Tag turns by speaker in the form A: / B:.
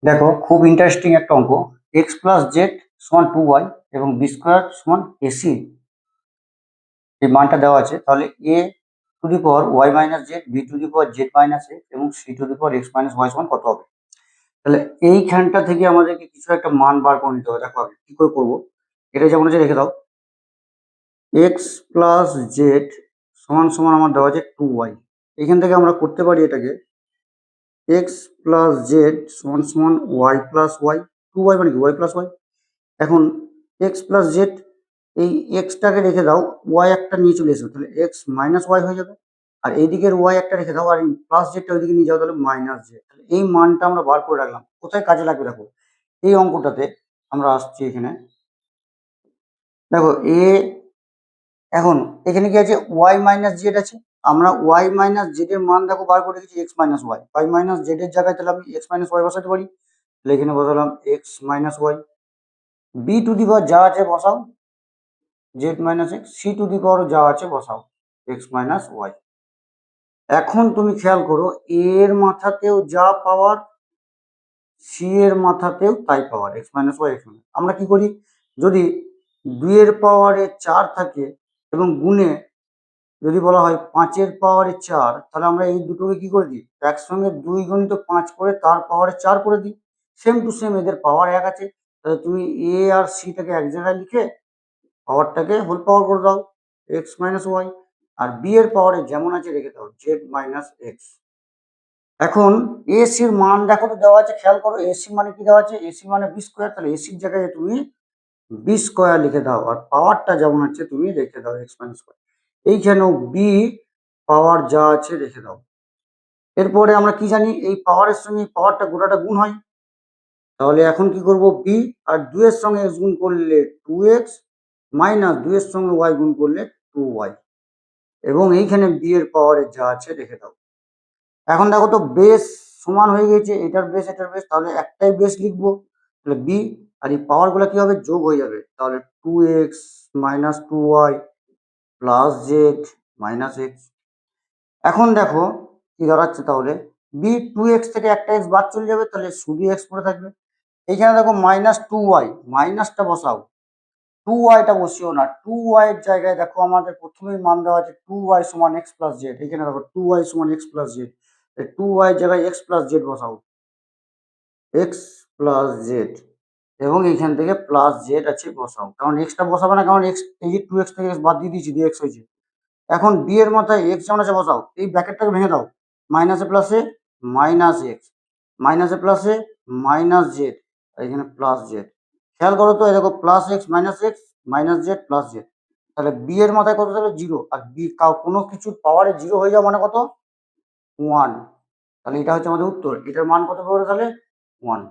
A: দেখো খুব ইন্টারেস্টিং একটা অঙ্ক। এক্স প্লাস জেড সমান 2y এবং বি স্কোয়ার সমান এসি এই মানটা দেওয়া আছে। তাহলে A to the power Y minus Z, B to the power Z minus X এবং C to the power X minus Y সমান কত হবে? তাহলে এইখানটা থেকে আমাদেরকে কিছু একটা মান বার করে নিতে হবে। দেখো আগে কি করে করবো, এটা যেমন হচ্ছে রেখে দাও। এক্স প্লাস জেড সমান সমান আমার দেওয়া আছে 2y। এখান থেকে আমরা করতে পারি এটাকে এক্স প্লাস জেড সমান সমান ওয়াই প্লাস ওয়াই। 2y মানে কি ওয়াই প্লাস ওয়াই। এখন এক্স প্লাস জেড, এই এক্সটাকে রেখে দাও, ওয়াই একটা নিয়ে চলে এসো, তাহলে এক্স মাইনাস ওয়াই হয়ে যাবে। আর এইদিকের ওয়াই একটা রেখে দাও আর প্লাস জেডটা ওইদিকে নিয়ে যাও, তাহলে মাইনাস জেড। তাহলে এই মানটা আমরা বার করে রাখলাম। কোথায় কাজে লাগবে দেখো, এই অঙ্কটাতে আমরা আসছি এখানে। দেখো এখন এখানে কি আছে, ওয়াই মাইনাস জেড আছে। আমরা ওয়াই মাইনাস জেড এর মান দেখো বার করে রেখেছি X minus Y. Y minus Z এর জায়গায় তাহলে আমি এক্স মাইনাস ওয়াই বসাতে পারি। তাহলে এখানে বসালাম X minus Y. B to the power যা আছে বসাও, Z minus X. C to the power যা আছে বসাও, এক্স মাইনাস ওয়াই। এখন তুমি খেয়াল করো, এর মাথাতেও যা পাওয়ার, সি এর মাথাতেও তাই power, X minus Y X minus. আমরা কি করি, যদি 2 এর পাওয়ারে 4 থাকে এবং গুণে যদি বলা হয় 5-এর পাওয়ারে 4, তাহলে আমরা এই দুটোকে কি করে দিই, একসঙ্গে 2 গুণিত 5 করে তার পাওয়ারে 4 করে দিই। সেম টু সেম এদের পাওয়ার এক আছে। তাহলে তুমি এ আর সিটাকে এক জায়গায় লিখে পাওয়ারটাকে হোল পাওয়ার করে দাও, এক্স মাইনাস ওয়াই। আর বি এর পাওয়ারে যেমন আছে রেখে দাও, জেড মাইনাস এক্স। এখন এসির মান দেখো তো দেওয়া আছে, খেয়াল করো এসি মানে কি দেওয়া আছে, এসি মানে বি স্কোয়ার। তাহলে এসির জায়গায় তুমি বি স্কোয়ার লিখে দাও আর পাওয়ারটা যেমন আছে তুমি রেখে দাও এক্স মাইনাস ওয়াই। এইখানেও বি পাওয়ার যা আছে রেখে দাও। এরপরে আমরা কি জানি, এই পাওয়ারের সঙ্গে পাওয়ারটা গোটাটা গুণ হয়। তাহলে এখন কি করব, বি আর 2 এর সঙ্গে এক্স গুণ করলে 2x মাইনাস 2 এর সঙ্গে ওয়াই গুণ করলে 2y এবং এইখানে বি এর পাওয়ারে যা আছে রেখে দাও। এখন দেখো তো বেস সমান হয়ে গেছে, এটার বেস এটার বেস, তাহলে একটাই বেস লিখবো। তাহলে বি আর এই পাওয়ার গুলো কি হবে, যোগ হয়ে যাবে। তাহলে 2x minus 2y plus Z minus x. এখন দেখো কি দাঁড়াচ্ছে, তাহলে বি 2x থেকে একটা এক্স বাদ চলে যাবে, তাহলে শুধু এক্স পড়ে থাকবে। এইখানে দেখো মাইনাস 2y, মাইনাসটা বসাও, 2yটা বসিও না। 2y এর জায়গায় দেখো আমাদের প্রথমেই মান দেওয়া আছে 2y সমান এক্স প্লাস জেড। এখানে দেখো 2y সমান এক্স প্লাস জেড, 2y এর জায়গায় এক্স প্লাস জেড বসাও, এক্স প্লাস জেড এবং এইখান থেকে প্লাস জেড আছে বসাও। কারণ এক্সটা বসাবে না, কারণ এক্স এই যে 2x থেকে এক্স বাদ দিয়ে দিয়েছি, দিয়ে এক্স হয়েছে। এখন বি এর মাথায় এক্স যেমন আছে বসাও, এই ব্র্যাকেটটাকে ভেঙে দাও, মাইনাসে প্লাসে মাইনাস এক্স, মাইনাসে প্লাসে মাইনাস জেড, এখানে প্লাস জেড। খেয়াল করো তো, এই দেখো plus x minus Z plus Z. তাহলে বি এর মাথায় কত যাবে, জিরো। আর বি কোনো কিছুর পাওয়ারে জিরো হয়ে যাওয়া মানে কত, 1। তাহলে এটা হচ্ছে আমাদের উত্তর। এটার মান কত পড়বে তাহলে, 1।